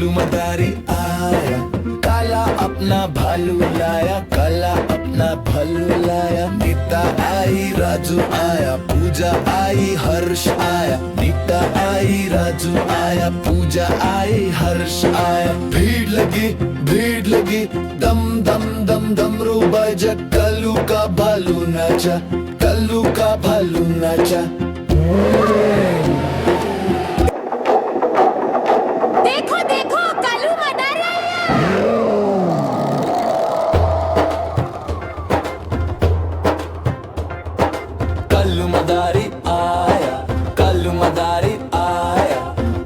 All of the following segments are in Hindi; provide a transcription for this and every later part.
कल्लू मदारी आया, काला अपना भालू लाया, काला अपना भालू लाया। नीता आई राजू आया, पूजा आई हर्ष आया। नीता आई राजू आया, पूजा आई हर्ष आया। भीड़ लगी, दम दम दम डमरू बजा। कल्लू का भालू नाचा, कल्लू का भालू नाचा। देखो देखो कल्लू मदारी आया। कल्लू मदारी आया, कल्लू मदारी आया।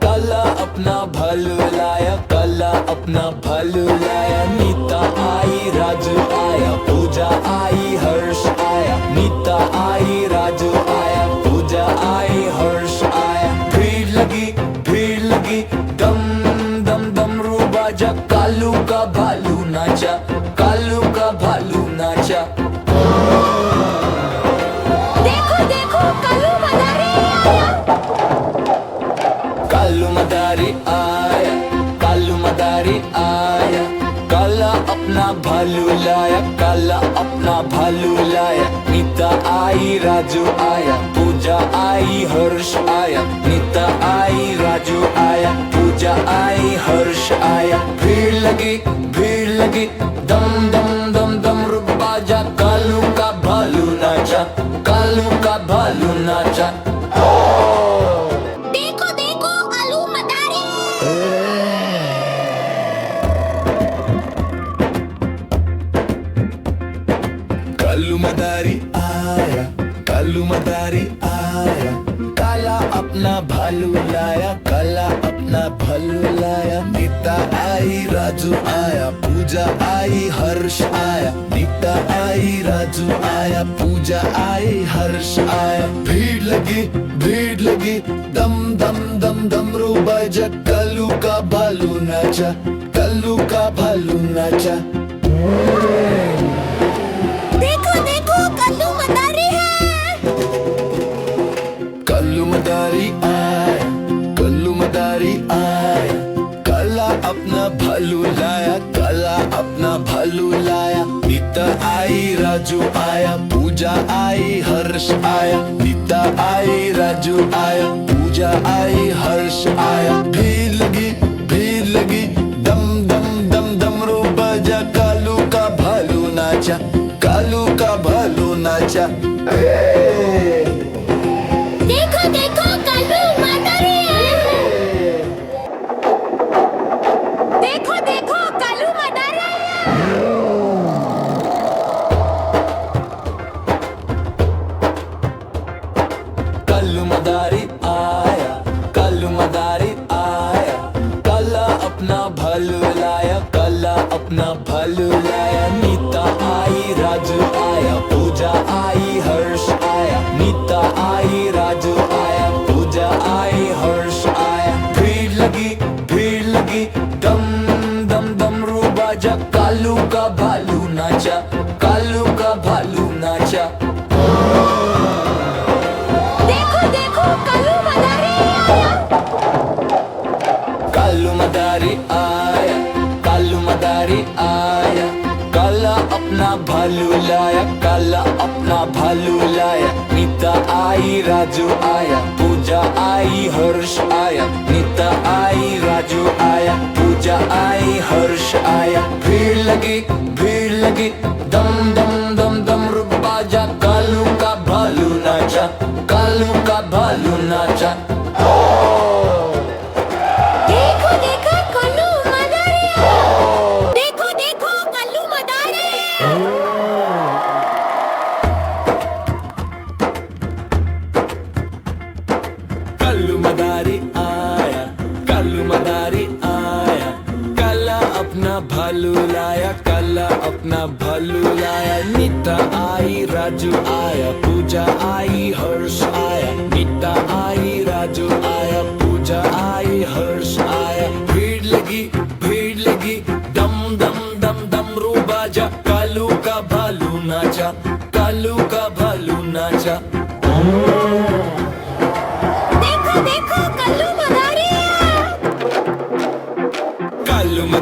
काला अपना भालू लाया, काला अपना भालू लाया। नीता आई राजू आया, पूजा आई हर्ष आया। नीता आई राजू आया, पूजा आई हर्ष आया। भीड़ लगी, दम दम डमरू बाजा। कालू का भालू नाचा, कालू का भालू नाचा। देखो देखो कल्लू मदारी आया। कल्लू मदारी आया, कल्लू मदारी आया। काला अपना भालू लाया, काला अपना भालू लाया। नीता आई राजू आया, पूजा आई हर्ष आया। नीता आई राजू आया, पूजा आई हर्ष आया। भीड़ लगी, दम दम दम दम रुक बाजा। कालू का भालू नाचा, कालू का भालू नाचा। देखो देखो कल्लू मदारी। कल्लू मदारी आया, कल्लू मदारी आया। काला अपना भालू लाया, काला अपना भालू लाया। नीता आई राजू आया, पूजा आई हर्ष आया। नीता आई राजू आया, पूजा आई हर्ष आया। भीड़ लगी, दम दम दम डमरू बजा। कल्लू का भालू नाचा, कल्लू का भालू नाचा। देखो देखो कल्लू मदारी है। कल्लू मदारी आया, कल्लू मदारी आया। काला अपना भालू लाया, काला अपना भालू लाया। नीता आई राजू आया, पूजा आई हर्ष आया। नीता आई राजू आया, पूजा आई हर्ष आया। भीड़ लगी, दम दम दम डमरू बजा। कालू का भालू नाचा, कालू का भालू नाचा। देखो देखो कल्लू मदारी है। देखो देखो कल्लू मदारी है। कल्लू मदारी आया, कल्लू मदारी आया। काला अपना भालू लाया, काला अपना भालू लाया। नीता आई राजू आया, पूजा आई हर्ष आया। नीता आई राजू आया, पूजा आई हर्ष आया। भीड़ लगी, दम दम डमरू बाजा। कालू का भालू नाचा, कालू का भालू नाचा। देखो देखो कल्लू मदारी आया। कल्लू मदारी आया, कल्लू मदारी आया। काला अपना भालू लाया, काला अपना भालू लाया। नीता आई राजू आया, पूजा आई हर्ष आया। नीता आई राजू आया, पूजा आई हर्ष आया। भीड़ लगी, दम दम दम दम रुक बाजा। कालू का भालू नाचा, कालू का भालू नाचा। देखो देखो कल्लू मदारी है। देखो देखो कल्लू मदारी। कल्लू मदारी आया, कल्लू मदारी आया। काला अपना भालू लाया, काला अपना भालू लाया। नीता आई राजू आया, पूजा आई हर्ष आया। नीता आई राजू आया, पूजा आई हर्ष आया। भीड़ लगी, दम दम दम डमरू बाजा। कालू का भालू नाचा, कालू का भालू नाचा। देखो देखो कल्लू मदारी है।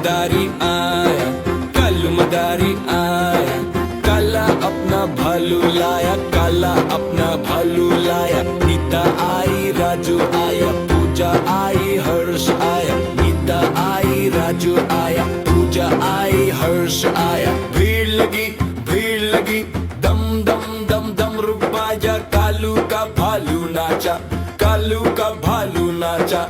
मदारी आया, कालू मदारी आया, काला अपना भालू लाया, काला अपना भालू लाया। नीता आई, राजू आया, पूजा आई, हर्ष आया। नीता आई, राजू आया, पूजा आई, हर्ष आया। भीड़ लगी, दम दम दम दम रुक बाजा। कालू का भालू नाचा, कालू का भालू नाचा।